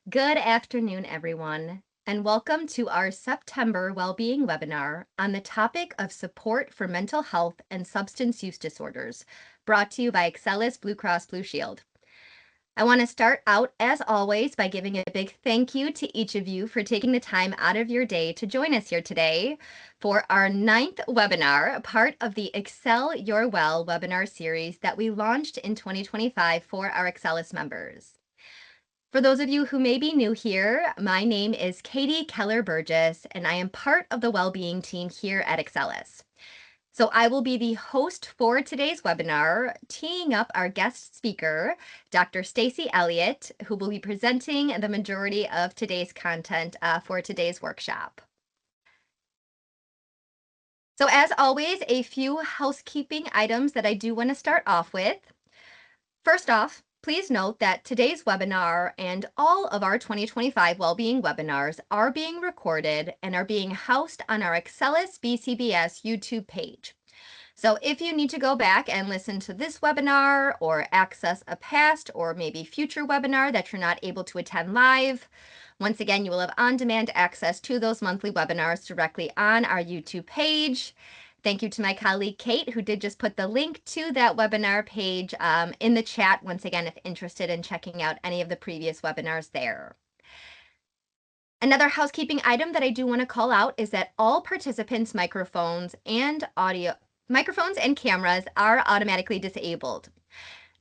Good afternoon, everyone, and welcome to our September Wellbeing webinar on the topic of support for mental health and substance use disorders, brought to you by Excellus BlueCross BlueShield. I want to start out, as always, by giving a big thank you to each of you for taking the time out of your day to join us here today for our 9th webinar, part of the Excel Your Well webinar series that we launched in 2025 for our Excellus members. For those of you who may be new here, my name is Katie Keller-Burgess, and I am part of the Wellbeing team here at Excellus. So I will be the host for today's webinar, teeing up our guest speaker, Dr. Stacy Elliott, who will be presenting the majority of today's content for today's workshop. So as always, a few housekeeping items that I do want to start off with. First off, please note that today's webinar and all of our 2025 Wellbeing webinars are being recorded and are being housed on our Excellus BCBS YouTube page. So if you need to go back and listen to this webinar or access a past or maybe future webinar that you're not able to attend live, once again, you will have on-demand access to those monthly webinars directly on our YouTube page. Thank you to my colleague Kate, who did just put the link to that webinar page in the chat, once again, if interested in checking out any of the previous webinars there. Another housekeeping item that I do want to call out is that all participants' microphones and cameras are automatically disabled.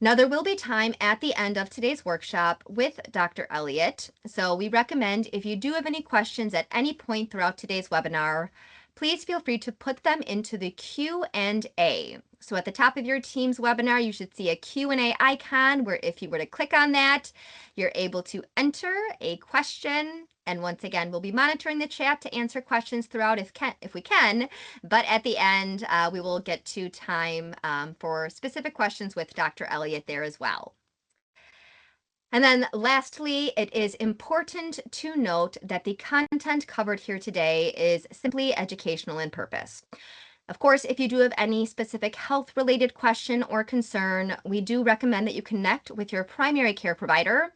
Now, there will be time at the end of today's workshop with Dr. Elliott, so we recommend if you do have any questions at any point throughout today's webinar, please feel free to put them into the Q&A. So at the top of your Teams webinar, you should see a Q&A icon where if you were to click on that, you're able to enter a question. And once again, we'll be monitoring the chat to answer questions throughout if we can. But at the end, we will get to time for specific questions with Dr. Elliott there as well. And then lastly, it is important to note that the content covered here today is simply educational in purpose. Of course, if you do have any specific health-related question or concern, we do recommend that you connect with your primary care provider.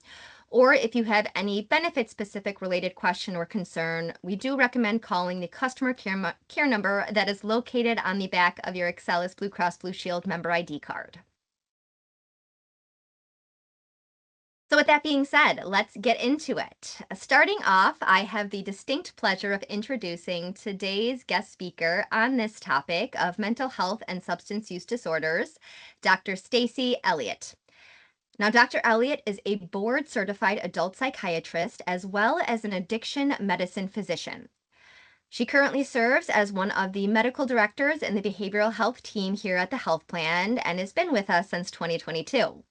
Or if you have any benefit-specific related question or concern, we do recommend calling the customer care number that is located on the back of your Excellus BlueCross BlueShield member ID card. So with that being said, let's get into it. Starting off, I have the distinct pleasure of introducing today's guest speaker on this topic of mental health and substance use disorders, Dr. Stacy Elliott. Now, Dr. Elliott is a board-certified adult psychiatrist as well as an addiction medicine physician. She currently serves as one of the medical directors in the behavioral health team here at the health plan and has been with us since 2022.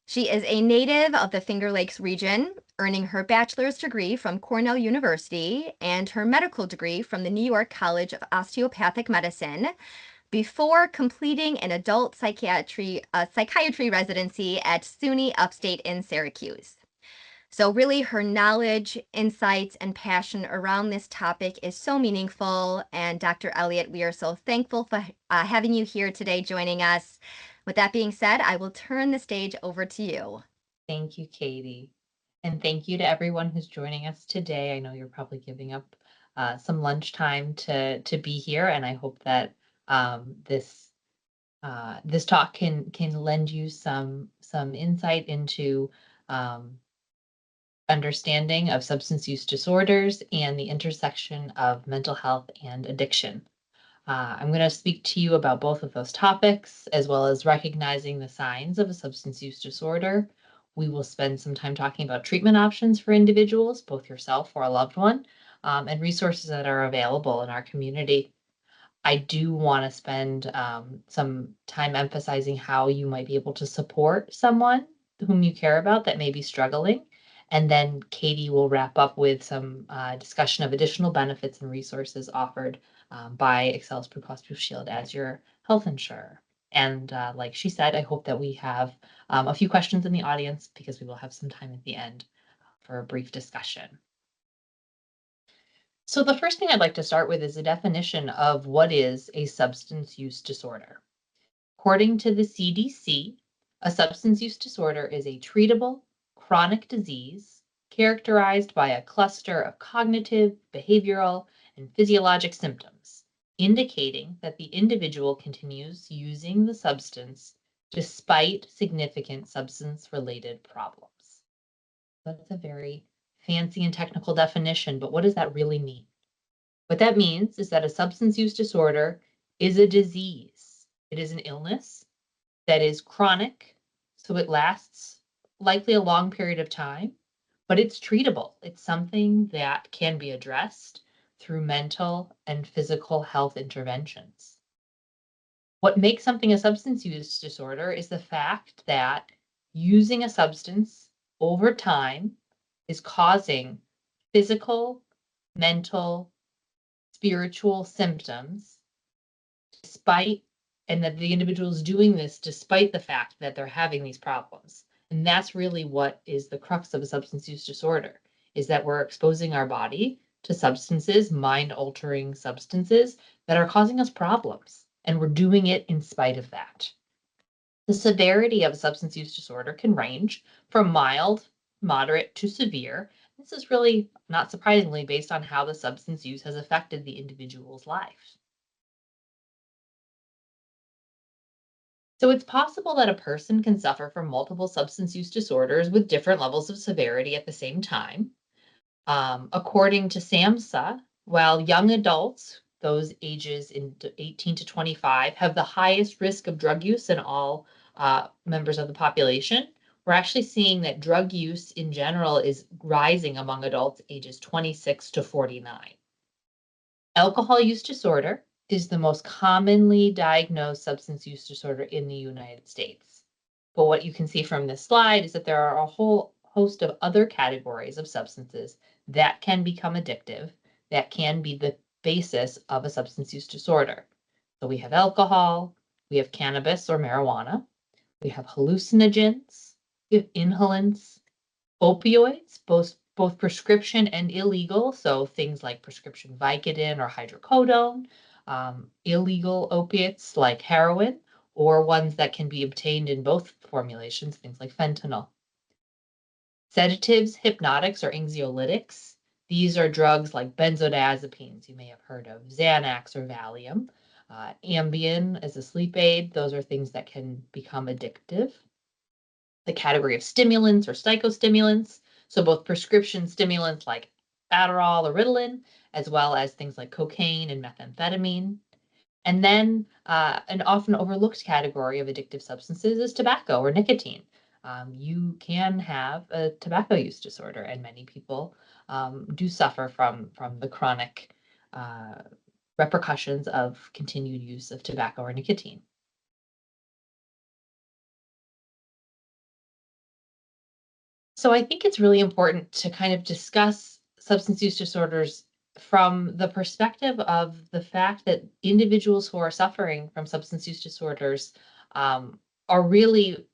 She is a native of the Finger Lakes region, earning her bachelor's degree from Cornell University and her medical degree from the New York College of Osteopathic Medicine before completing an adult psychiatry residency at SUNY Upstate in Syracuse. So really her knowledge, insights, and passion around this topic is so meaningful. And Dr. Elliott, we are so thankful for having you here today joining us. With that being said, I will turn the stage over to you. Thank you, Katie. And thank you to everyone who's joining us today. I know you're probably giving up some lunchtime to be here, and I hope that this talk can lend you some insight into understanding of substance use disorders and the intersection of mental health and addiction. I'm going to speak to you about both of those topics, as well as recognizing the signs of a substance use disorder. We will spend some time talking about treatment options for individuals, both yourself or a loved one, and resources that are available in our community. I do want to spend some time emphasizing how you might be able to support someone whom you care about that may be struggling. And then Katie will wrap up with some discussion of additional benefits and resources offered by Excellus BlueCross BlueShield as your health insurer. And like she said, I hope that we have a few questions in the audience because we will have some time at the end for a brief discussion. So the first thing I'd like to start with is a definition of what is a substance use disorder. According to the CDC, a substance use disorder is a treatable chronic disease characterized by a cluster of cognitive, behavioral, and physiologic symptoms, indicating that the individual continues using the substance despite significant substance-related problems. That's a very fancy and technical definition, but what does that really mean? What that means is that a substance use disorder is a disease. It is an illness that is chronic, so it lasts likely a long period of time, but it's treatable. It's something that can be addressed through mental and physical health interventions. What makes something a substance use disorder is the fact that using a substance over time is causing physical, mental, spiritual symptoms despite and that the individual is doing this despite the fact that they're having these problems. And that's really what is the crux of a substance use disorder, is that we're exposing our body to substances, mind-altering substances that are causing us problems, and we're doing it in spite of that. The severity of a substance use disorder can range from mild, moderate to severe. This is really, not surprisingly, based on how the substance use has affected the individual's life. So it's possible that a person can suffer from multiple substance use disorders with different levels of severity at the same time. According to SAMHSA, while young adults, those ages in 18 to 25, have the highest risk of drug use in all members of the population, we're actually seeing that drug use in general is rising among adults ages 26 to 49. Alcohol use disorder is the most commonly diagnosed substance use disorder in the United States. But what you can see from this slide is that there are a whole host of other categories of substances that can become addictive, that can be the basis of a substance use disorder. So we have alcohol, we have cannabis or marijuana, we have hallucinogens, we have inhalants, opioids, both prescription and illegal, so things like prescription Vicodin or hydrocodone, illegal opiates like heroin, or ones that can be obtained in both formulations, things like fentanyl. Sedatives, hypnotics, or anxiolytics. These are drugs like benzodiazepines, you may have heard of, Xanax or Valium. Ambien as a sleep aid, those are things that can become addictive. The category of stimulants or psychostimulants, so both prescription stimulants like Adderall or Ritalin, as well as things like cocaine and methamphetamine. And then an often overlooked category of addictive substances is tobacco or nicotine. You can have a tobacco use disorder, and many people do suffer from the chronic repercussions of continued use of tobacco or nicotine. So I think it's really important to kind of discuss substance use disorders from the perspective of the fact that individuals who are suffering from substance use disorders um, are really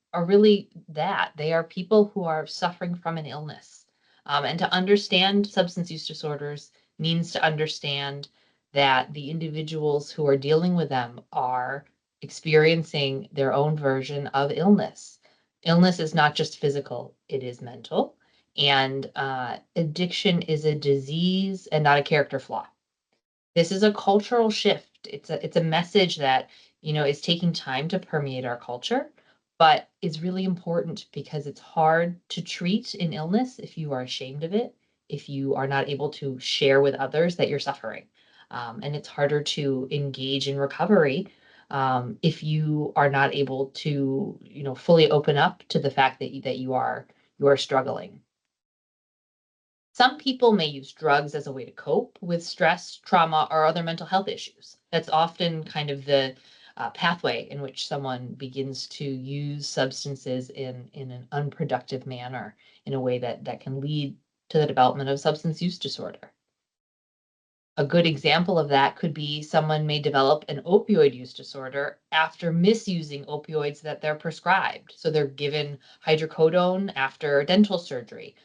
that they are people who are suffering from an illness. And to understand substance use disorders means to understand that the individuals who are dealing with them are experiencing their own version of illness. Illness is not just physical, it is mental. And addiction is a disease and not a character flaw. This is a cultural shift. It's a message that, is taking time to permeate our culture, but is really important because it's hard to treat an illness if you are ashamed of it, if you are not able to share with others that you're suffering. And it's harder to engage in recovery if you are not able to, fully open up to the fact that you are struggling. Some people may use drugs as a way to cope with stress, trauma, or other mental health issues. That's often kind of the pathway in which someone begins to use substances in an unproductive manner, in a way that can lead to the development of substance use disorder. A good example of that could be someone may develop an opioid use disorder after misusing opioids that they're prescribed. So they're given hydrocodone after dental surgery,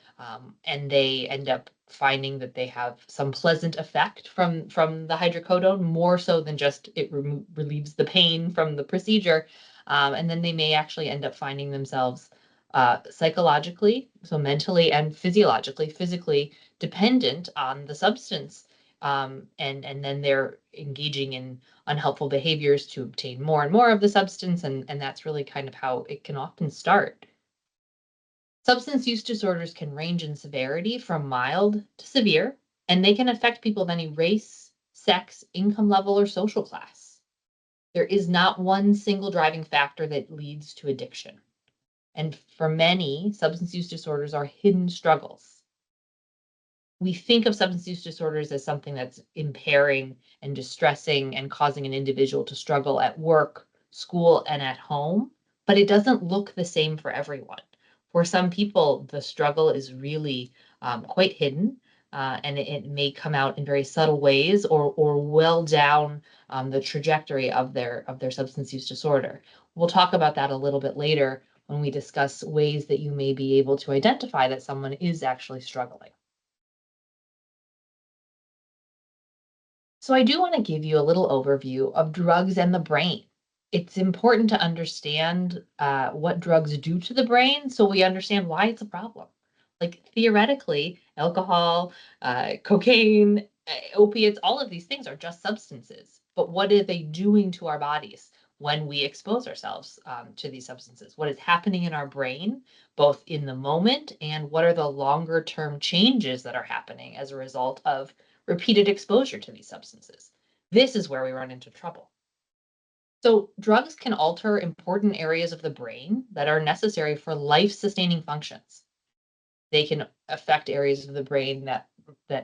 and they end up finding that they have some pleasant effect from the hydrocodone, more so than just it relieves the pain from the procedure. And then they may actually end up finding themselves psychologically, so mentally and physiologically, physically dependent on the substance. And then they're engaging in unhelpful behaviors to obtain more and more of the substance. And that's really kind of how it can often start. Substance use disorders can range in severity from mild to severe, and they can affect people of any race, sex, income level, or social class. There is not one single driving factor that leads to addiction. And for many, substance use disorders are hidden struggles. We think of substance use disorders as something that's impairing and distressing and causing an individual to struggle at work, school, and at home, but it doesn't look the same for everyone. For some people, the struggle is really quite hidden, and it may come out in very subtle ways or well down the trajectory of their substance use disorder. We'll talk about that a little bit later when we discuss ways that you may be able to identify that someone is actually struggling. So I do want to give you a little overview of drugs and the brain. It's important to understand what drugs do to the brain so we understand why it's a problem. Like theoretically, alcohol, cocaine, opiates, all of these things are just substances. But what are they doing to our bodies when we expose ourselves to these substances? What is happening in our brain, both in the moment, and what are the longer term changes that are happening as a result of repeated exposure to these substances? This is where we run into trouble. So, drugs can alter important areas of the brain that are necessary for life sustaining functions. They can affect areas of the brain that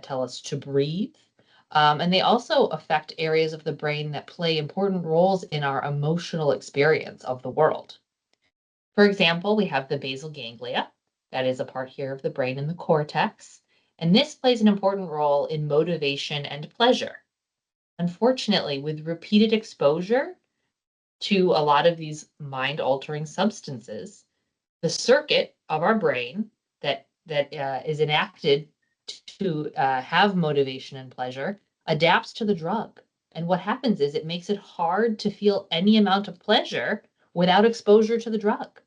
tell us to breathe. And they also affect areas of the brain that play important roles in our emotional experience of the world. For example, we have the basal ganglia, that is a part here of the brain in the cortex, and this plays an important role in motivation and pleasure. Unfortunately, with repeated exposure to a lot of these mind altering substances, the circuit of our brain that is enacted to have motivation and pleasure adapts to the drug. And what happens is it makes it hard to feel any amount of pleasure without exposure to the drug.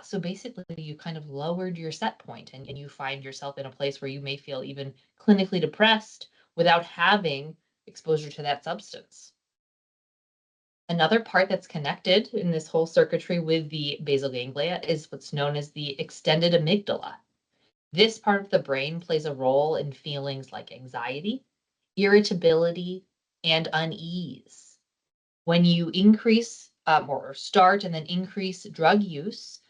So basically, you kind of lowered your set point and you find yourself in a place where you may feel even clinically depressed without having exposure to that substance. Another part that's connected in this whole circuitry with the basal ganglia is what's known as the extended amygdala. This part of the brain plays a role in feelings like anxiety, irritability, and unease. When you increase or start and then increase drug use,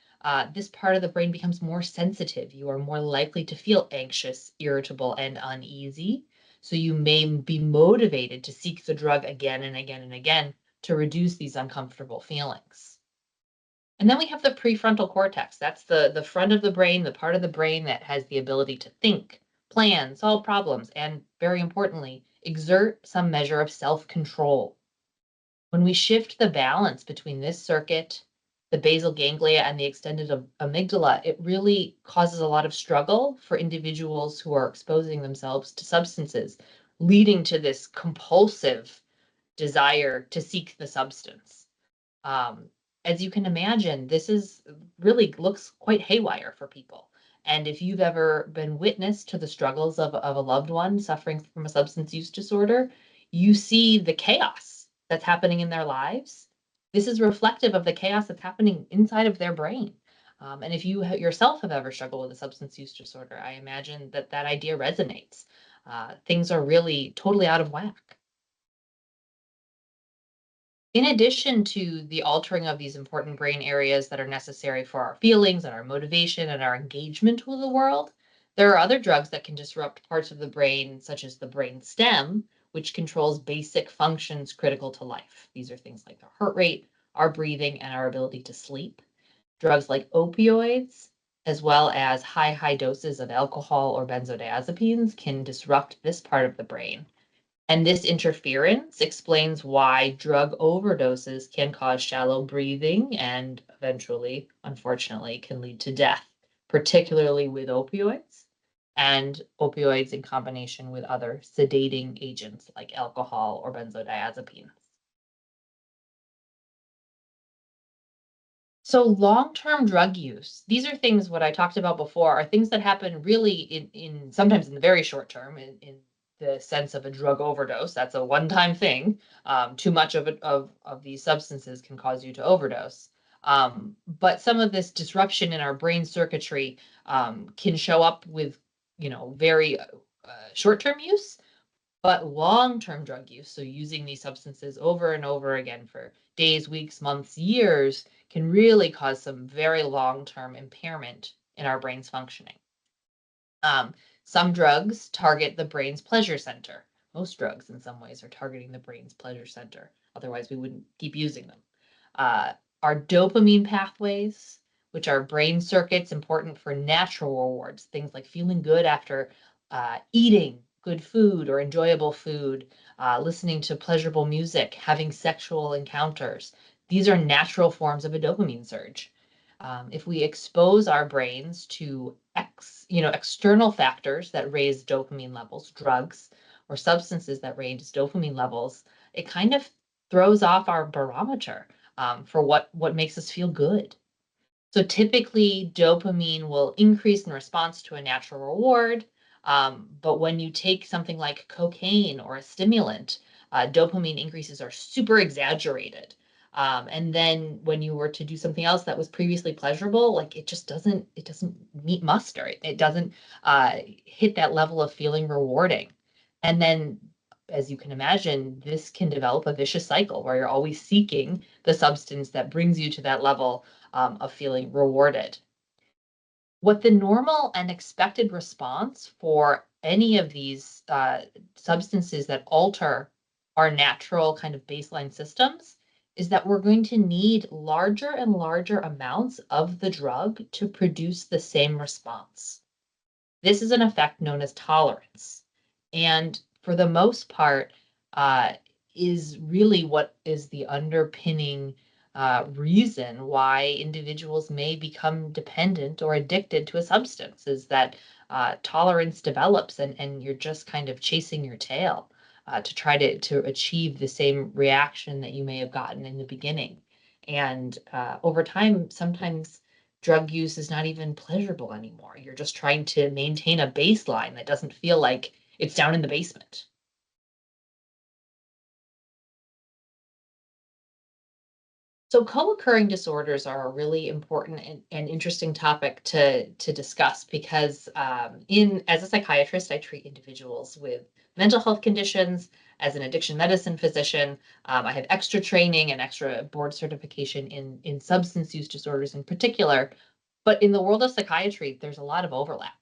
this part of the brain becomes more sensitive. You are more likely to feel anxious, irritable, and uneasy. So you may be motivated to seek the drug again and again and again to reduce these uncomfortable feelings. And then we have the prefrontal cortex. That's the front of the brain, the part of the brain that has the ability to think, plan, solve problems, and very importantly, exert some measure of self control. When we shift the balance between this circuit, the basal ganglia, and the extended amygdala, it really causes a lot of struggle for individuals who are exposing themselves to substances, leading to this compulsive desire to seek the substance. Um, as you can imagine, this is really looks quite haywire for people. And if you've ever been witness to the struggles of a loved one suffering from a substance use disorder, you see the chaos that's happening in their lives. This is reflective of the chaos that's happening inside of their brain. And if you yourself have ever struggled with a substance use disorder, I imagine that that idea resonates. Things are really totally out of whack. In addition to the altering of these important brain areas that are necessary for our feelings and our motivation and our engagement with the world, there are other drugs that can disrupt parts of the brain, such as the brain stem, which controls basic functions critical to life. These are things like our heart rate, our breathing, and our ability to sleep. Drugs like opioids, as well as high doses of alcohol or benzodiazepines, can disrupt this part of the brain, and this interference explains why drug overdoses can cause shallow breathing and eventually, unfortunately, can lead to death, particularly with opioids and opioids in combination with other sedating agents like alcohol or benzodiazepines. So long-term drug use, these are things what I talked about before are things that happen really in sometimes in the very short term in the sense of a drug overdose. That's a one-time thing. Too much of it of these substances can cause you to overdose. But some of this disruption in our brain circuitry can show up with, very short-term use, but long-term drug use, so using these substances over and over again for days, weeks, months, years, can really cause some very long-term impairment in our brain's functioning. Um, some drugs target the brain's pleasure center. Most drugs, in some ways, are targeting the brain's pleasure center. Otherwise, we wouldn't keep using them. Uh, our dopamine pathways, which are brain circuits important for natural rewards, things like feeling good after eating good food or enjoyable food, listening to pleasurable music, having sexual encounters. These are natural forms of a dopamine surge. If we expose our brains to external factors that raise dopamine levels, drugs or substances that raise dopamine levels, it kind of throws off our barometer for what makes us feel good. So typically, dopamine will increase in response to a natural reward. But when you take something like cocaine or a stimulant, dopamine increases are super exaggerated. And then when you were to do something else that was previously pleasurable, like it doesn't meet muster. It doesn't hit that level of feeling rewarding. And then, as you can imagine, this can develop a vicious cycle where you're always seeking the substance that brings you to that level of feeling rewarded. What the normal and expected response for any of these substances that alter our natural kind of baseline systems is that we're going to need larger and larger amounts of the drug to produce the same response. This is an effect known as tolerance. And for the most part, uh, is really what is the underpinning reason why individuals may become dependent or addicted to a substance is that tolerance develops and you're just kind of chasing your tail to try to achieve the same reaction that you may have gotten in the beginning. And over time, sometimes drug use is not even pleasurable anymore. You're just trying to maintain a baseline that doesn't feel like it's down in the basement. So co-occurring disorders are a really important and interesting topic to discuss because in as a psychiatrist, I treat individuals with mental health conditions. As an addiction medicine physician, I have extra training and extra board certification in substance use disorders in particular. But in the world of psychiatry, there's a lot of overlap.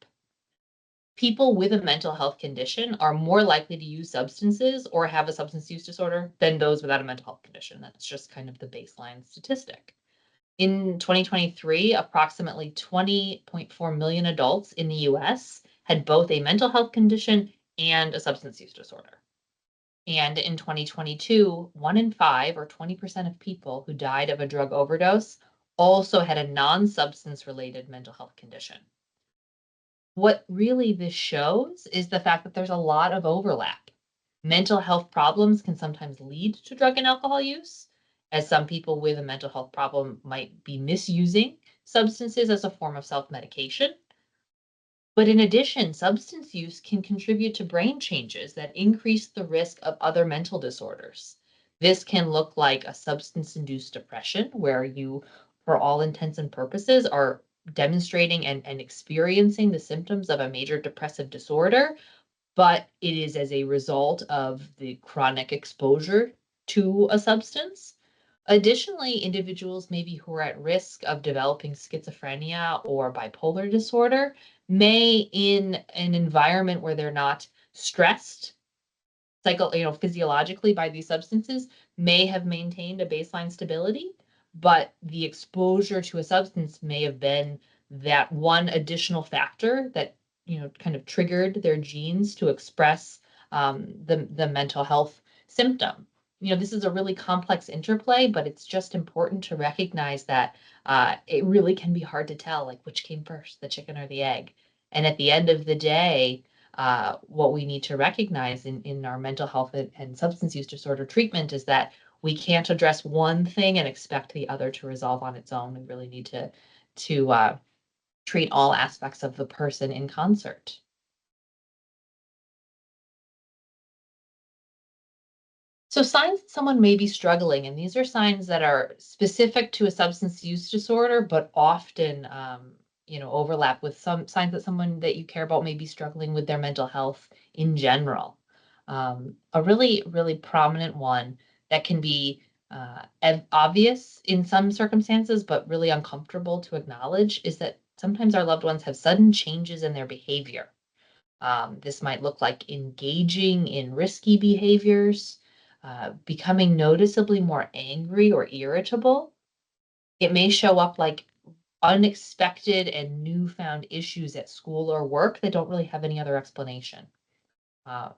People with a mental health condition are more likely to use substances or have a substance use disorder than those without a mental health condition. That's just kind of the baseline statistic. In 2023, approximately 20.4 million adults in the US had both a mental health condition and a substance use disorder. And in 2022, 1 in 5 or 20% of people who died of a drug overdose also had a non substance related mental health condition. What really this shows is the fact that there's a lot of overlap. Mental health problems can sometimes lead to drug and alcohol use, as some people with a mental health problem might be misusing substances as a form of self medication. But in addition, substance use can contribute to brain changes that increase the risk of other mental disorders. This can look like a substance induced depression, where you, for all intents and purposes, are demonstrating and experiencing the symptoms of a major depressive disorder, but it is as a result of the chronic exposure to a substance. Additionally, individuals maybe who are at risk of developing schizophrenia or bipolar disorder may, in an environment where they're not stressed physiologically by these substances, may have maintained a baseline stability, but the exposure to a substance may have been that one additional factor that kind of triggered their genes to express the mental health symptom. This is a really complex interplay, but it's just important to recognize that it really can be hard to tell, like which came first, the chicken or the egg. And at the end of the day, what we need to recognize in our mental health and substance use disorder treatment is that We can't address one thing and expect the other to resolve on its own. We really need to treat all aspects of the person in concert. So signs that someone may be struggling, and these are signs that are specific to a substance use disorder, but often, overlap with some signs that someone that you care about may be struggling with their mental health in general. A really, really prominent one that can be obvious in some circumstances, but really uncomfortable to acknowledge is that sometimes our loved ones have sudden changes in their behavior. This might look like engaging in risky behaviors, becoming noticeably more angry or irritable. It may show up like unexpected and newfound issues at school or work that don't really have any other explanation. uh,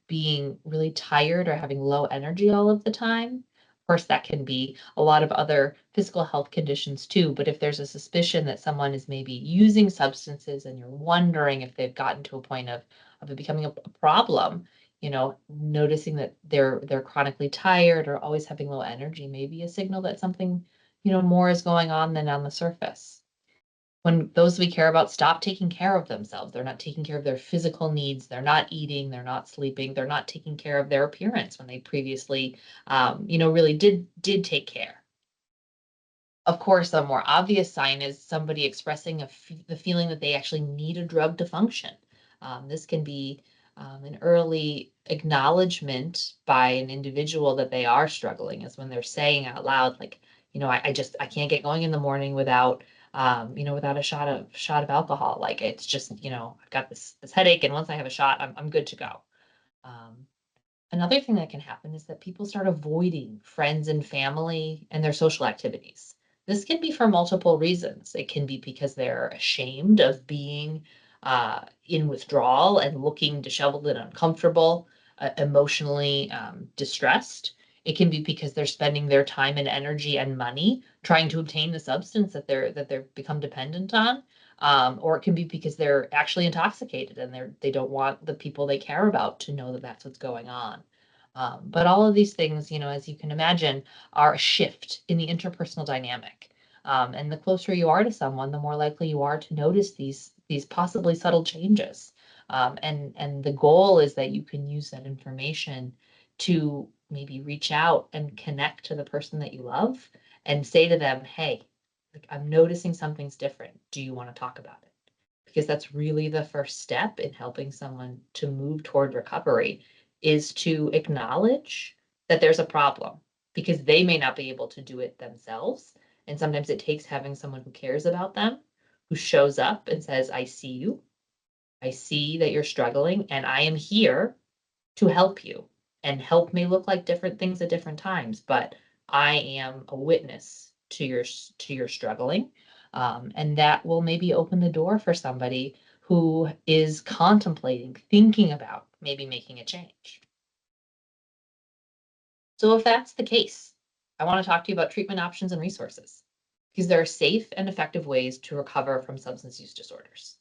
Being really tired or having low energy all of the time. Of course, that can be a lot of other physical health conditions too. But if there's a suspicion that someone is maybe using substances and you're wondering if they've gotten to a point of it becoming a problem, noticing that they're chronically tired or always having low energy may be a signal that something, more is going on than on the surface. When those we care about stop taking care of themselves, they're not taking care of their physical needs, they're not eating, they're not sleeping, they're not taking care of their appearance when they previously, really did take care. Of course, a more obvious sign is somebody expressing the feeling that they actually need a drug to function. This can be an early acknowledgement by an individual that they are struggling, is when they're saying out loud, like, I can't get going in the morning without, without a shot of alcohol. Like it's just, I've got this headache, and once I have a shot, I'm good to go. Um, Another thing that can happen is that people start avoiding friends and family and their social activities. This can be for multiple reasons. It can be because they're ashamed of being in withdrawal and looking disheveled and uncomfortable, emotionally distressed. It can be because they're spending their time and energy and money trying to obtain the substance that they're become dependent on. Or it can be because they're actually intoxicated and they don't want the people they care about to know that that's what's going on. But all of these things, as you can imagine, are a shift in the interpersonal dynamic. And the closer you are to someone, the more likely you are to notice these possibly subtle changes. And the goal is that you can use that information to maybe reach out and connect to the person that you love and say to them, "Hey, like, I'm noticing something's different. Do you want to talk about it?" Because that's really the first step in helping someone to move toward recovery, is to acknowledge that there's a problem, because they may not be able to do it themselves. And sometimes it takes having someone who cares about them, who shows up and says, "I see you. I see that you're struggling, and I am here to help you." And help may look like different things at different times, but I am a witness to your struggling. And that will maybe open the door for somebody who is contemplating, thinking about maybe making a change. So if that's the case, I want to talk to you about treatment options and resources, because there are safe and effective ways to recover from substance use disorders.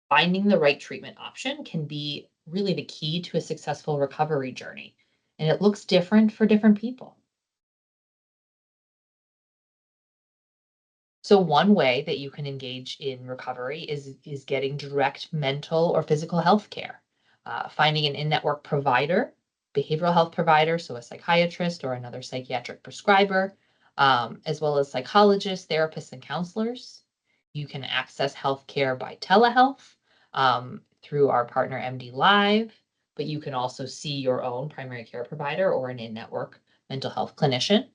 Finding the right treatment option can be really the key to a successful recovery journey, and it looks different for different people. So one way that you can engage in recovery is getting direct mental or physical health care. Finding an in-network provider, behavioral health provider, so a psychiatrist or another psychiatric prescriber, as well as psychologists, therapists, and counselors. You can access healthcare by telehealth through our partner MD Live, but you can also see your own primary care provider or an in-network mental health clinician.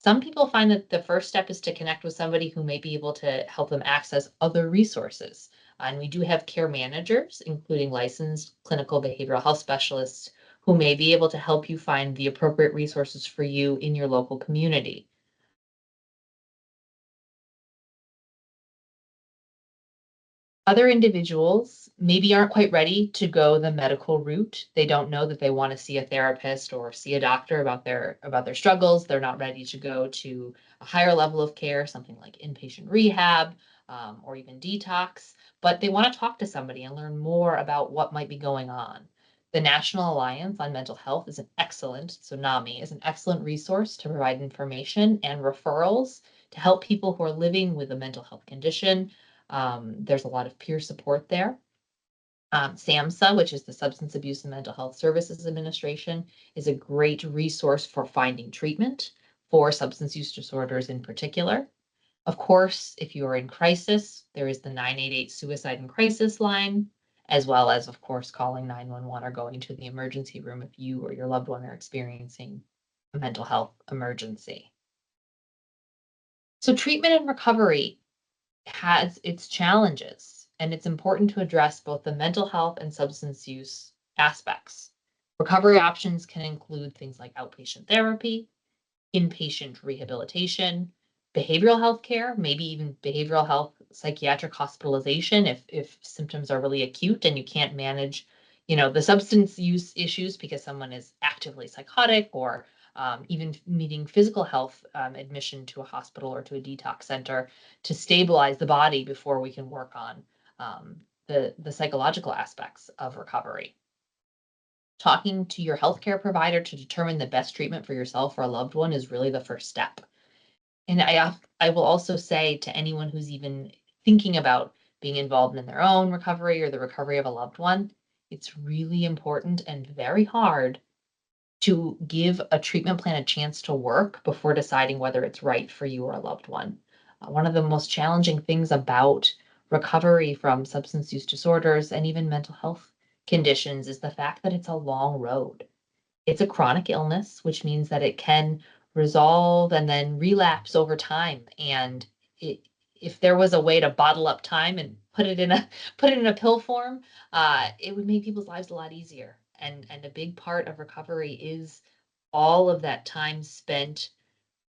Some people find that the first step is to connect with somebody who may be able to help them access other resources. And we do have care managers, including licensed clinical behavioral health specialists, who may be able to help you find the appropriate resources for you in your local community. Other individuals maybe aren't quite ready to go the medical route. They don't know that they want to see a therapist or see a doctor about their struggles. They're not ready to go to a higher level of care, something like inpatient rehab, or even detox, but they want to talk to somebody and learn more about what might be going on. The National Alliance on Mental Health is an excellent, so NAMI is an excellent resource to provide information and referrals to help people who are living with a mental health condition. There's a lot of peer support there. SAMHSA, which is the Substance Abuse and Mental Health Services Administration, is a great resource for finding treatment for substance use disorders in particular. Of course, if you are in crisis, there is the 988 suicide and crisis line, as well as, of course, calling 911 or going to the emergency room if you or your loved one are experiencing a mental health emergency. So treatment and recovery has its challenges, and it's important to address both the mental health and substance use aspects. Recovery options can include things like outpatient therapy, inpatient rehabilitation, behavioral health care, maybe even behavioral health psychiatric hospitalization if symptoms are really acute and you can't manage, the substance use issues because someone is actively psychotic or even needing physical health admission to a hospital or to a detox center to stabilize the body before we can work on the psychological aspects of recovery. Talking to your healthcare provider to determine the best treatment for yourself or a loved one is really the first step. And I will also say to anyone who's even thinking about being involved in their own recovery or the recovery of a loved one, it's really important and very hard to give a treatment plan a chance to work before deciding whether it's right for you or a loved one. One of the most challenging things about recovery from substance use disorders and even mental health conditions is the fact that it's a long road. It's a chronic illness, which means that it can resolve and then relapse over time. And if there was a way to bottle up time and put it in a pill form, it would make people's lives a lot easier. And a big part of recovery is all of that time spent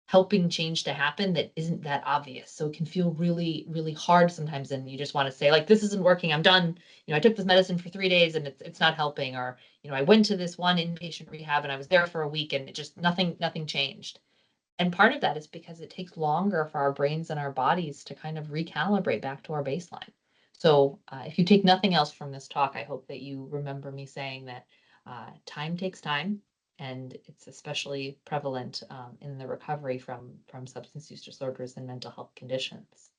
helping change to happen that isn't that obvious. So it can feel really, really hard sometimes. And you just want to say, like, this isn't working. I'm done. I took this medicine for 3 days and it's not helping. Or, I went to this one inpatient rehab and I was there for a week and it just nothing changed. And part of that is because it takes longer for our brains and our bodies to kind of recalibrate back to our baseline. So if you take nothing else from this talk, I hope that you remember me saying that time takes time, and it's especially prevalent in the recovery from substance use disorders and mental health conditions.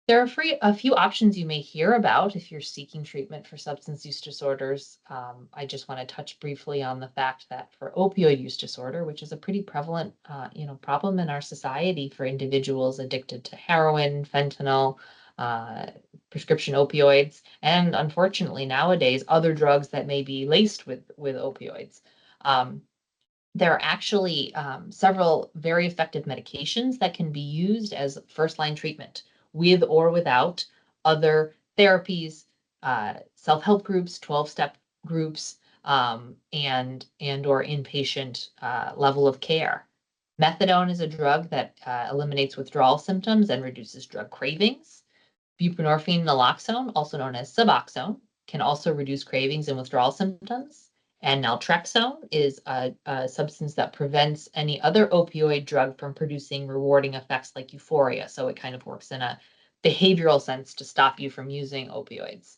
There are a few options you may hear about if you're seeking treatment for substance use disorders. I just want to touch briefly on the fact that for opioid use disorder, which is a pretty prevalent, problem in our society for individuals addicted to heroin, fentanyl, uh, prescription opioids, and unfortunately nowadays other drugs that may be laced with opioids. Um, there are actually several very effective medications that can be used as first-line treatment with or without other therapies, self-help groups, 12-step groups, and or inpatient level of care. Methadone is a drug that eliminates withdrawal symptoms and reduces drug cravings. Buprenorphine naloxone, also known as Suboxone, can also reduce cravings and withdrawal symptoms. And naltrexone is a substance that prevents any other opioid drug from producing rewarding effects like euphoria. So it kind of works in a behavioral sense to stop you from using opioids.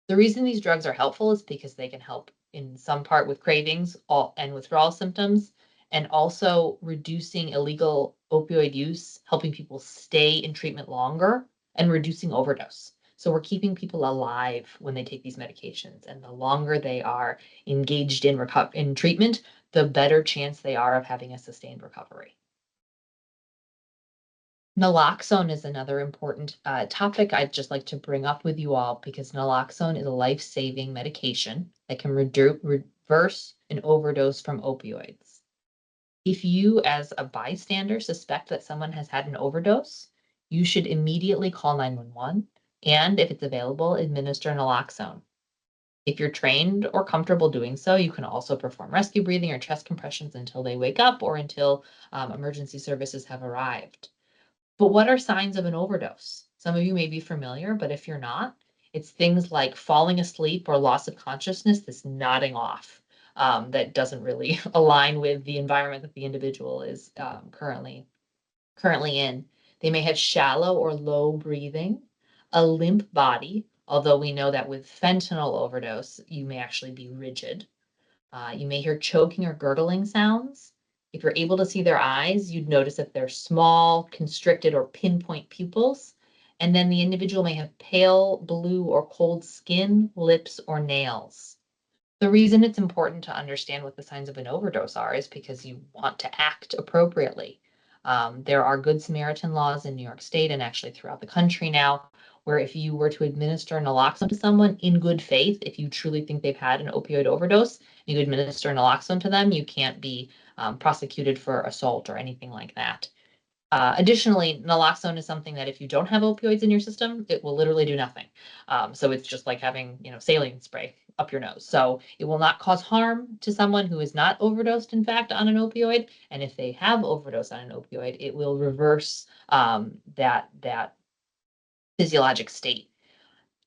The reason these drugs are helpful is because they can help in some part with cravings and withdrawal symptoms, and also reducing illegal opioid use, helping people stay in treatment longer, and reducing overdose. So we're keeping people alive when they take these medications, and the longer they are engaged in treatment, the better chance they are of having a sustained recovery. Naloxone is another important topic I'd just like to bring up with you all because naloxone is a life-saving medication that can reverse an overdose from opioids. If you, as a bystander, suspect that someone has had an overdose, you should immediately call 911 and, if it's available, administer naloxone. If you're trained or comfortable doing so, you can also perform rescue breathing or chest compressions until they wake up or until emergency services have arrived. But what are signs of an overdose? Some of you may be familiar, but if you're not, it's things like falling asleep or loss of consciousness, this nodding off that doesn't really align with the environment that the individual is currently in. They may have shallow or low breathing, a limp body, although we know that with fentanyl overdose, you may actually be rigid. You may hear choking or gurgling sounds. If you're able to see their eyes, you'd notice if they're small, constricted, or pinpoint pupils. And then the individual may have pale, blue, or cold skin, lips, or nails. The reason it's important to understand what the signs of an overdose are is because you want to act appropriately. There are Good Samaritan laws in New York State and actually throughout the country now, where if you were to administer naloxone to someone in good faith, if you truly think they've had an opioid overdose, you administer naloxone to them, you can't be prosecuted for assault or anything like that. Additionally, naloxone is something that if you don't have opioids in your system, it will literally do nothing. So it's just like having, saline spray up your nose. So it will not cause harm to someone who is not overdosed, in fact, on an opioid. And if they have overdosed on an opioid, it will reverse that physiologic state.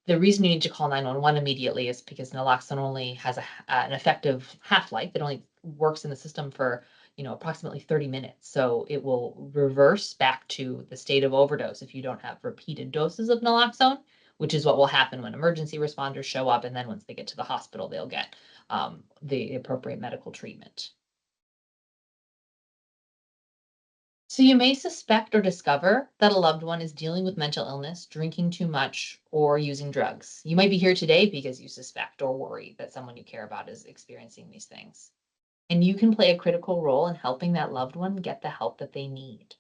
The reason you need to call 911 immediately is because naloxone only has an effective half-life. It only works in the system for, approximately 30 minutes. So it will reverse back to the state of overdose if you don't have repeated doses of naloxone, which is what will happen when emergency responders show up. And then once they get to the hospital, they'll get the appropriate medical treatment. So you may suspect or discover that a loved one is dealing with mental illness, drinking too much, or using drugs. You might be here today because you suspect or worry that someone you care about is experiencing these things. And you can play a critical role in helping that loved one get the help that they need.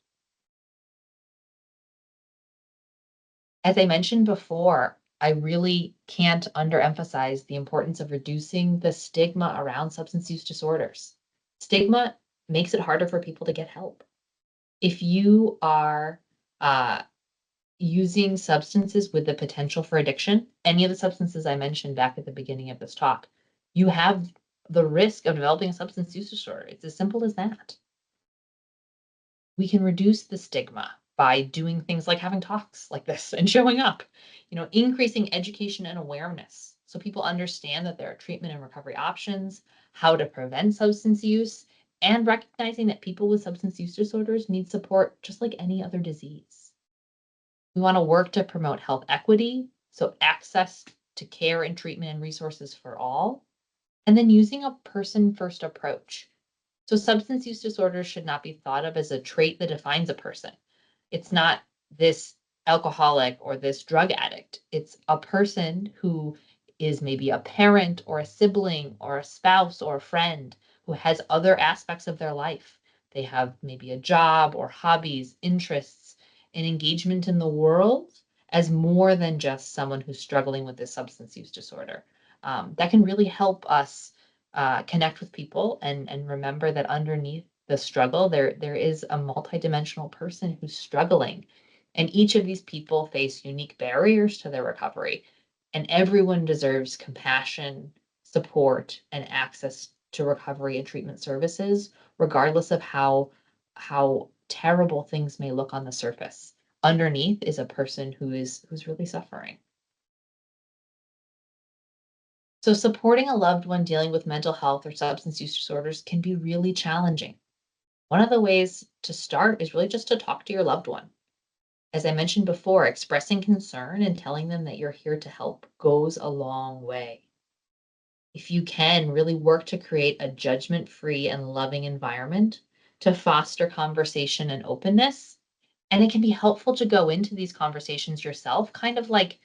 As I mentioned before, I really can't underemphasize the importance of reducing the stigma around substance use disorders. Stigma makes it harder for people to get help. If you are uh, using substances with the potential for addiction, any of the substances I mentioned back at the beginning of this talk, you have the risk of developing a substance use disorder. It's as simple as that. We can reduce the stigma by doing things like having talks like this and showing up, increasing education and awareness so people understand that there are treatment and recovery options, how to prevent substance use, and recognizing that people with substance use disorders need support just like any other disease. We want to work to promote health equity, so access to care and treatment and resources for all, and then using a person first approach. So, substance use disorders should not be thought of as a trait that defines a person. It's not this alcoholic or this drug addict. It's a person who is maybe a parent or a sibling or a spouse or a friend who has other aspects of their life. They have maybe a job or hobbies, interests, and engagement in the world as more than just someone who's struggling with this substance use disorder. That can really help us connect with people and remember that underneath the struggle, there is a multidimensional person who's struggling. And each of these people face unique barriers to their recovery. And everyone deserves compassion, support, and access to recovery and treatment services, regardless of how terrible things may look on the surface. Underneath is a person who's really suffering. So supporting a loved one dealing with mental health or substance use disorders can be really challenging. One of the ways to start is really just to talk to your loved one. As I mentioned before, expressing concern and telling them that you're here to help goes a long way. If you can, really work to create a judgment-free and loving environment to foster conversation and openness. And it can be helpful to go into these conversations yourself, kind of like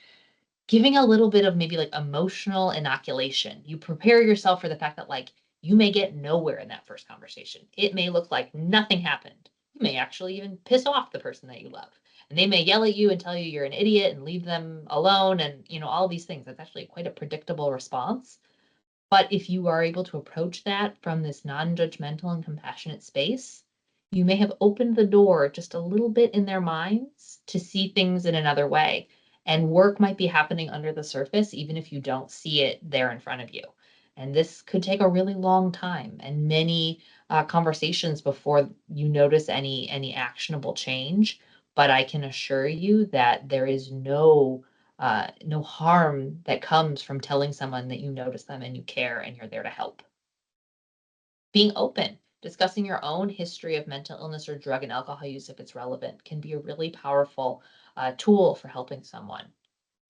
giving a little bit of maybe like emotional inoculation. You prepare yourself for the fact that like you may get nowhere in that first conversation. It may look like nothing happened. You may actually even piss off the person that you love. And they may yell at you and tell you you're an idiot and leave them alone and all these things. That's actually quite a predictable response. But if you are able to approach that from this non-judgmental and compassionate space, you may have opened the door just a little bit in their minds to see things in another way. And work might be happening under the surface, even if you don't see it there in front of you. And this could take a really long time and many conversations before you notice any actionable change. But I can assure you that there is no harm that comes from telling someone that you notice them and you care and you're there to help. Being open, discussing your own history of mental illness or drug and alcohol use if it's relevant, can be a really powerful tool for helping someone.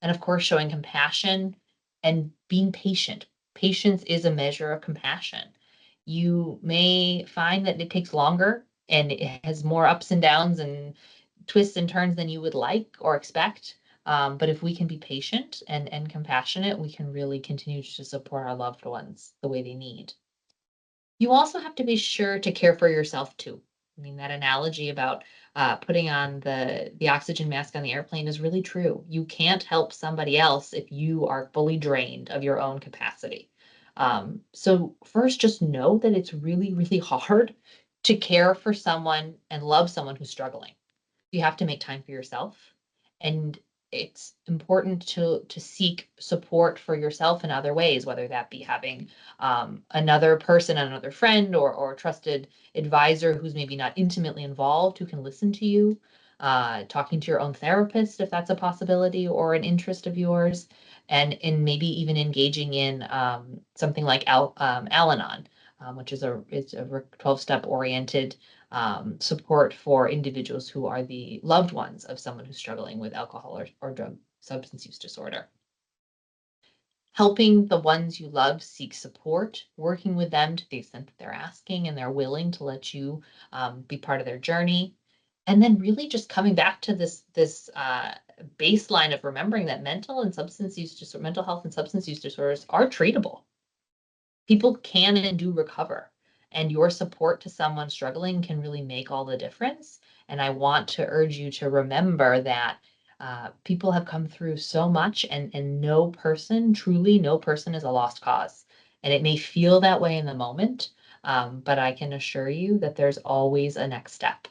And of course, showing compassion and being patient. Patience is a measure of compassion. You may find that it takes longer and it has more ups and downs and twists and turns than you would like or expect. But if we can be patient and compassionate, we can really continue to support our loved ones the way they need. You also have to be sure to care for yourself too. I mean, that analogy about putting on the oxygen mask on the airplane is really true. You can't help somebody else if you are fully drained of your own capacity. So first, just know that it's really, really hard to care for someone and love someone who's struggling. You have to make time for yourself, and it's important to seek support for yourself in other ways, whether that be having another person, another friend, or a trusted advisor who's maybe not intimately involved, who can listen to you, talking to your own therapist if that's a possibility or an interest of yours, and in maybe even engaging in something like Al-Anon, which is a 12-step oriented support for individuals who are the loved ones of someone who's struggling with alcohol or drug substance use disorder. Helping the ones you love seek support, working with them to the extent that they're asking and they're willing to let you be part of their journey. And then really just coming back to this baseline of remembering that mental health and substance use disorders are treatable. People can and do recover, and your support to someone struggling can really make all the difference. And I want to urge you to remember that people have come through so much, and truly no person is a lost cause. And it may feel that way in the moment, but I can assure you that there's always a next step.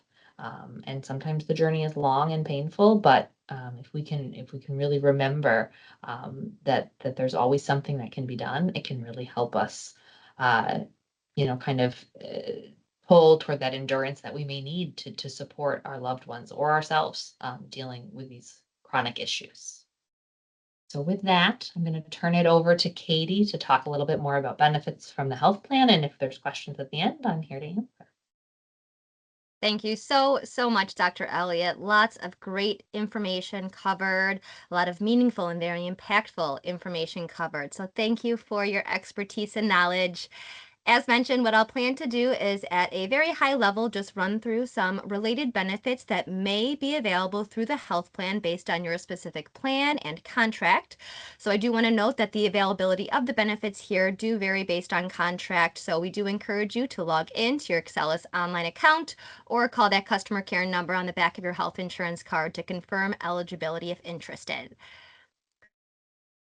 And sometimes the journey is long and painful, but if we can really remember that there's always something that can be done, it can really help us, uh, kind of pull toward that endurance that we may need to support our loved ones or ourselves dealing with these chronic issues. So with that, I'm going to turn it over to Katie to talk a little bit more about benefits from the health plan. And if there's questions at the end, I'm here to answer. Thank you so much, Dr. Elliott. Lots of great information covered, a lot of meaningful and very impactful information covered. So thank you for your expertise and knowledge. As mentioned, what I'll plan to do is at a very high level, just run through some related benefits that may be available through the health plan based on your specific plan and contract. So I do want to note that the availability of the benefits here do vary based on contract. So we do encourage you to log into your Excellus online account or call that customer care number on the back of your health insurance card to confirm eligibility if interested.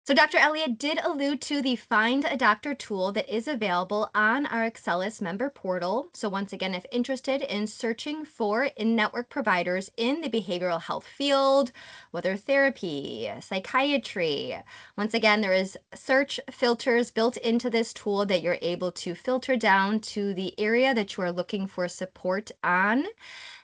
So Dr. Elliott did allude to the Find a Doctor tool that is available on our Excellus member portal. So once again, if interested in searching for in-network providers in the behavioral health field, whether therapy, psychiatry, once again, there is search filters built into this tool that you're able to filter down to the area that you are looking for support on.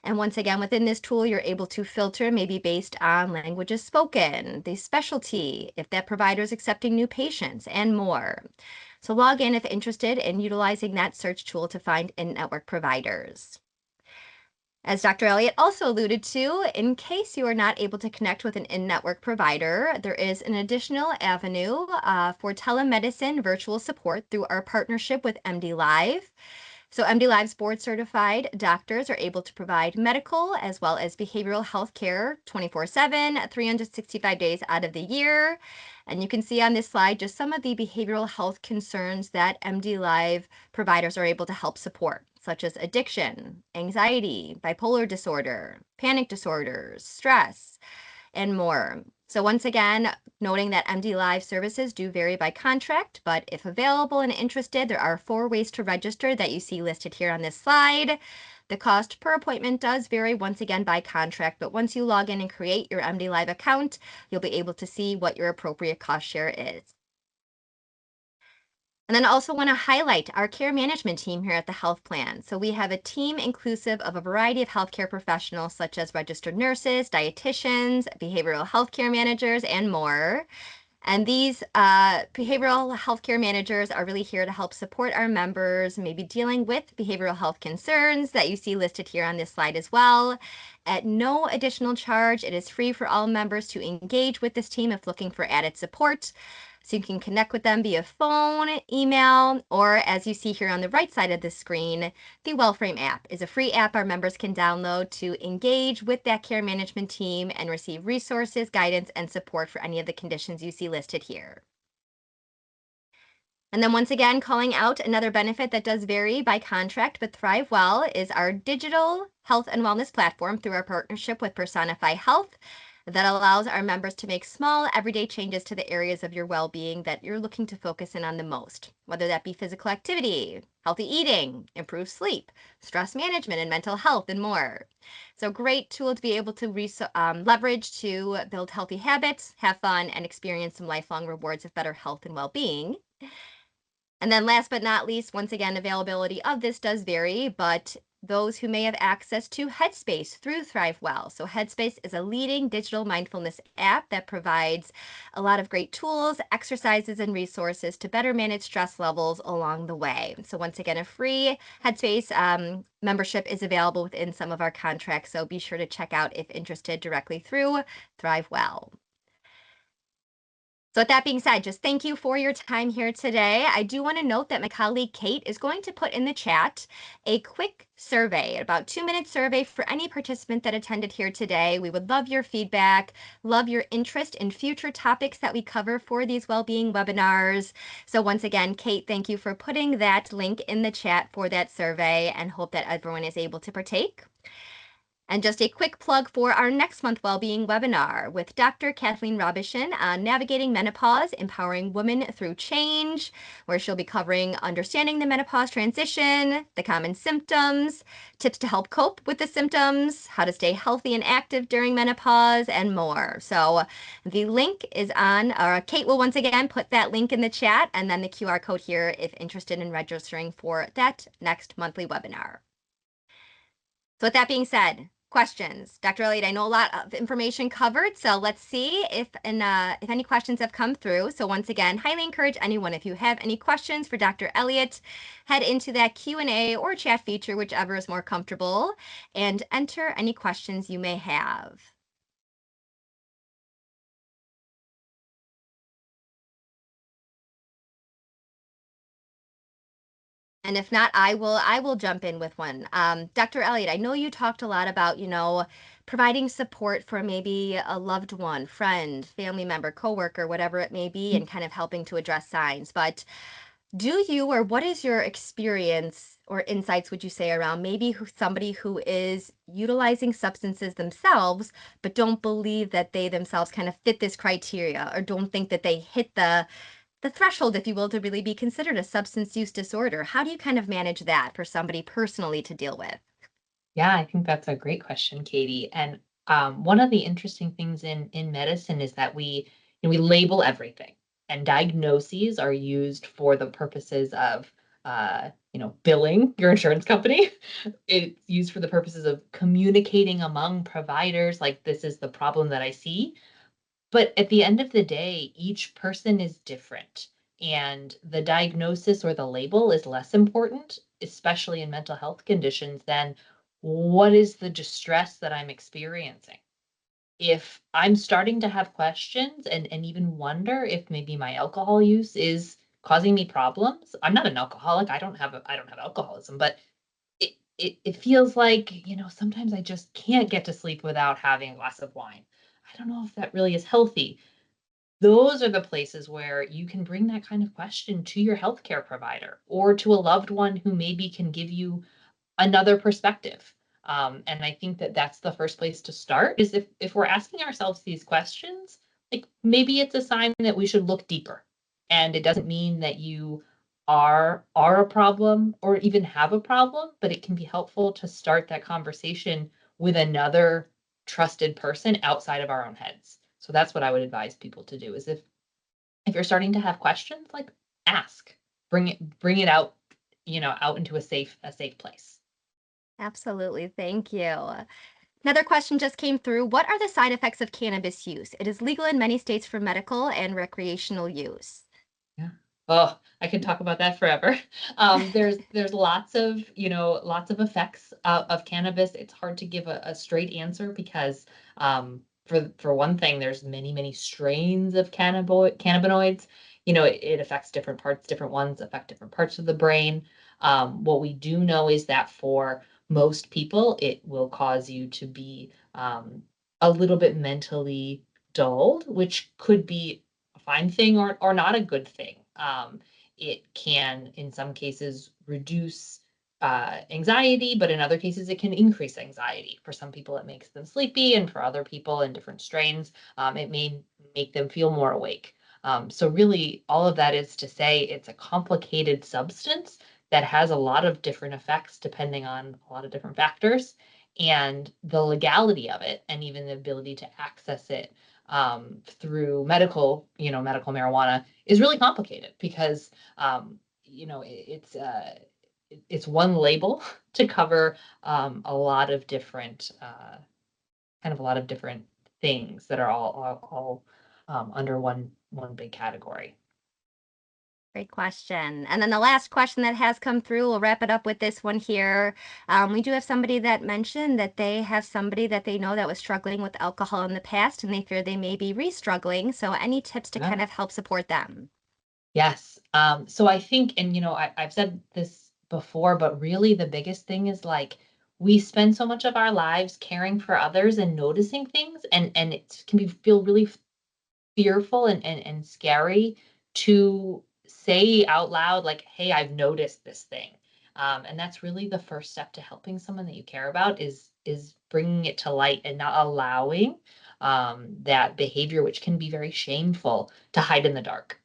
And once again, within this tool, you're able to filter maybe based on languages spoken, the specialty, if that provider is accepting new patients, and more. So log in if interested in utilizing that search tool to find in-network providers. As Dr. Elliott also alluded to, in case you are not able to connect with an in-network provider, there is an additional avenue for telemedicine virtual support through our partnership with MD Live. So MD Live's board certified doctors are able to provide medical as well as behavioral health care 24/7, 365 days out of the year. And you can see on this slide just some of the behavioral health concerns that MD Live providers are able to help support, such as addiction, anxiety, bipolar disorder, panic disorders, stress, and more. So once again, noting that MD Live services do vary by contract, but if available and interested, there are 4 ways to register that you see listed here on this slide. The cost per appointment does vary once again by contract, but once you log in and create your MD Live account, you'll be able to see what your appropriate cost share is. And then I also want to highlight our care management team here at the health plan. So we have a team inclusive of a variety of healthcare professionals such as registered nurses, dietitians, behavioral health care managers, and more. And these behavioral healthcare managers are really here to help support our members, maybe dealing with behavioral health concerns that you see listed here on this slide as well. At no additional charge, it is free for all members to engage with this team if looking for added support. So you can connect with them via phone, email, or as you see here on the right side of the screen, the WellFrame app is a free app our members can download to engage with that care management team and receive resources, guidance, and support for any of the conditions you see listed here. And then once again, calling out another benefit that does vary by contract but thrive well is our digital health and wellness platform through our partnership with Personify Health that allows our members to make small everyday changes to the areas of your well-being that you're looking to focus in on the most, whether that be physical activity, healthy eating, improved sleep, stress management and mental health, and more. So great tool to be able to leverage to build healthy habits, have fun, and experience some lifelong rewards of better health and well-being. And then last but not least, once again, availability of this does vary, but those who may have access to Headspace through ThriveWell. So Headspace is a leading digital mindfulness app that provides a lot of great tools, exercises, and resources to better manage stress levels along the way. So once again, a free Headspace membership is available within some of our contracts. So be sure to check out if interested directly through ThriveWell. So with that being said, just thank you for your time here today. I do want to note that my colleague Kate is going to put in the chat a quick survey, about 2-minute survey for any participant that attended here today. We would love your feedback, love your interest in future topics that we cover for these well-being webinars. So once again, Kate, thank you for putting that link in the chat for that survey and hope that everyone is able to partake. And just a quick plug for our next month Wellbeing webinar with Dr. Kathleen Robishin on navigating menopause, empowering women through change, where she'll be covering understanding the menopause transition, the common symptoms, tips to help cope with the symptoms, how to stay healthy and active during menopause, and more. So the link is on, or Kate will once again put that link in the chat and then the QR code here if interested in registering for that next monthly webinar. So with that being said, questions. Dr. Elliott, I know a lot of information covered, so let's see if any questions have come through. So once again, highly encourage anyone, if you have any questions for Dr. Elliott, head into that Q&A or chat feature, whichever is more comfortable, and enter any questions you may have. And if not, I will jump in with one. Dr. Elliott, I know you talked a lot about, providing support for maybe a loved one, friend, family member, coworker, whatever it may be, and kind of helping to address signs. But do you, or what is your experience or insights, would you say, around maybe somebody who is utilizing substances themselves, but don't believe that they themselves kind of fit this criteria, or don't think that they hit the threshold, if you will, to really be considered a substance use disorder? How do you kind of manage that for somebody personally to deal with? Yeah, I think that's a great question, Katie. And one of the interesting things in medicine is that we label everything, and diagnoses are used for the purposes of billing your insurance company. It's used for the purposes of communicating among providers, like this is the problem that I see. But at the end of the day, each person is different, and the diagnosis or the label is less important, especially in mental health conditions, than what is the distress that I'm experiencing. If I'm starting to have questions and even wonder if maybe my alcohol use is causing me problems. I'm not an alcoholic. I don't have alcoholism, but it feels like, sometimes I just can't get to sleep without having a glass of wine. I don't know if that really is healthy. Those are the places where you can bring that kind of question to your healthcare provider or to a loved one who maybe can give you another perspective. And I think that that's the first place to start is if we're asking ourselves these questions, like maybe it's a sign that we should look deeper. And it doesn't mean that you are a problem or even have a problem, but it can be helpful to start that conversation with another trusted person outside of our own heads. So that's what I would advise people to do is if you're starting to have questions, like ask, bring it out, out into a safe place. Absolutely. Thank you. Another question just came through. What are the side effects of cannabis use? It is legal in many states for medical and recreational use. Yeah. Oh, I could talk about that forever. There's lots of, lots of effects of cannabis. It's hard to give a straight answer because for one thing, there's many strains of cannabinoids. It affects different ones affect different parts of the brain. What we do know is that for most people, it will cause you to be a little bit mentally dulled, which could be a fine thing or not a good thing. It can, in some cases, reduce anxiety, but in other cases, it can increase anxiety. For some people, it makes them sleepy, and for other people in different strains, it may make them feel more awake. So, really, all of that is to say it's a complicated substance that has a lot of different effects depending on a lot of different factors. And the legality of it, and even the ability to access it through medical marijuana is really complicated because it's one label to cover a lot of different kind of a lot of different things that are all under one big category. Great question. And then the last question that has come through, we'll wrap it up with this one here. We do have somebody that mentioned that they have somebody that they know that was struggling with alcohol in the past and they fear they may be re-struggling. So any tips to Yeah. kind of help support them? Yes. So I think, and I've said this before, but really the biggest thing is like we spend so much of our lives caring for others and noticing things, and it can feel really fearful and scary to say out loud, like, hey, I've noticed this thing. And that's really the first step to helping someone that you care about is bringing it to light and not allowing that behavior, which can be very shameful, to hide in the dark.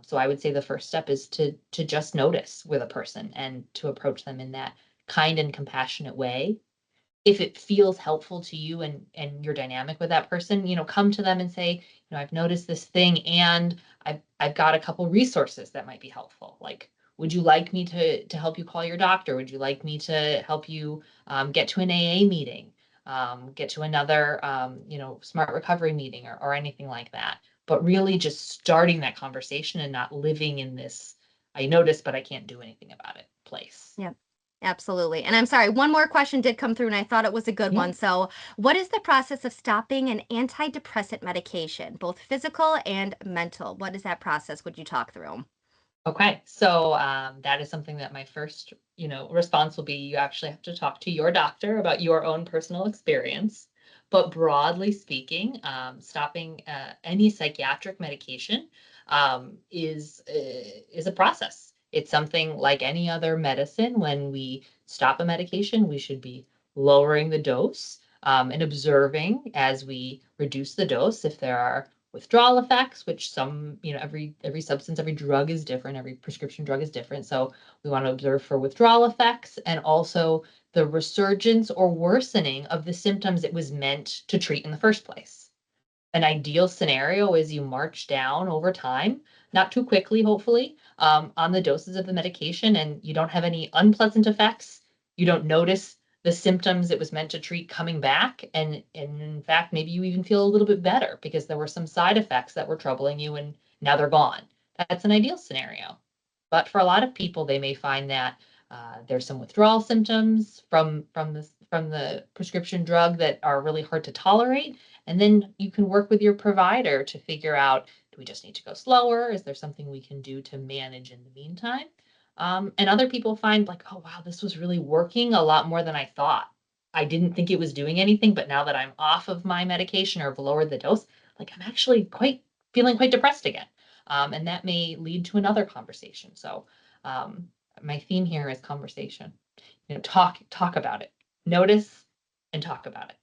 So I would say the first step is to just notice with a person and to approach them in that kind and compassionate way. If it feels helpful to you and your dynamic with that person, come to them and say, I've noticed this thing and I've got a couple resources that might be helpful. Like, would you like me to help you call your doctor? Would you like me to help you get to an AA meeting, get to another smart recovery meeting or anything like that? But really just starting that conversation and not living in this I noticed, but I can't do anything about it place. Yep. Absolutely. And I'm sorry, one more question did come through and I thought it was a good Yeah. one. So, what is the process of stopping an antidepressant medication, both physical and mental? What is that process? Would you talk through? Okay, so that is something that my first, response will be you actually have to talk to your doctor about your own personal experience. But broadly speaking, stopping any psychiatric medication is a process. It's something like any other medicine. When we stop a medication, we should be lowering the dose and observing as we reduce the dose if there are withdrawal effects, which some, every substance, every drug is different, every prescription drug is different. So we want to observe for withdrawal effects and also the resurgence or worsening of the symptoms it was meant to treat in the first place. An ideal scenario is you march down over time, not too quickly, hopefully, on the doses of the medication, and you don't have any unpleasant effects. You don't notice the symptoms it was meant to treat coming back. And in fact, maybe you even feel a little bit better because there were some side effects that were troubling you and now they're gone. That's an ideal scenario. But for a lot of people, they may find that there's some withdrawal symptoms from the prescription drug that are really hard to tolerate, and then you can work with your provider to figure out, do we just need to go slower? Is there something we can do to manage in the meantime? And other people find like, oh, wow, this was really working a lot more than I thought. I didn't think it was doing anything, but now that I'm off of my medication or have lowered the dose, like I'm actually quite feeling quite depressed again. And that may lead to another conversation. So um, my theme here is conversation. Talk about it, notice and talk about it.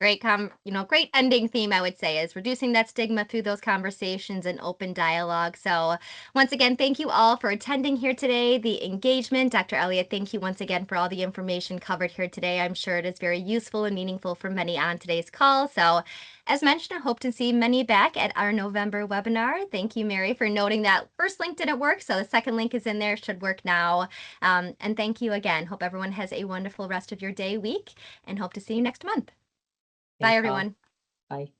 Great ending theme, I would say, is reducing that stigma through those conversations and open dialogue. So, once again, thank you all for attending here today. The engagement, Dr. Elliott, thank you once again for all the information covered here today. I'm sure it is very useful and meaningful for many on today's call. So, as mentioned, I hope to see many back at our November webinar. Thank you, Mary, for noting that first link didn't work. So, the second link is in there, should work now. And thank you again. Hope everyone has a wonderful rest of your day, week, and hope to see you next month. Bye, Thanks all. everyone. Bye.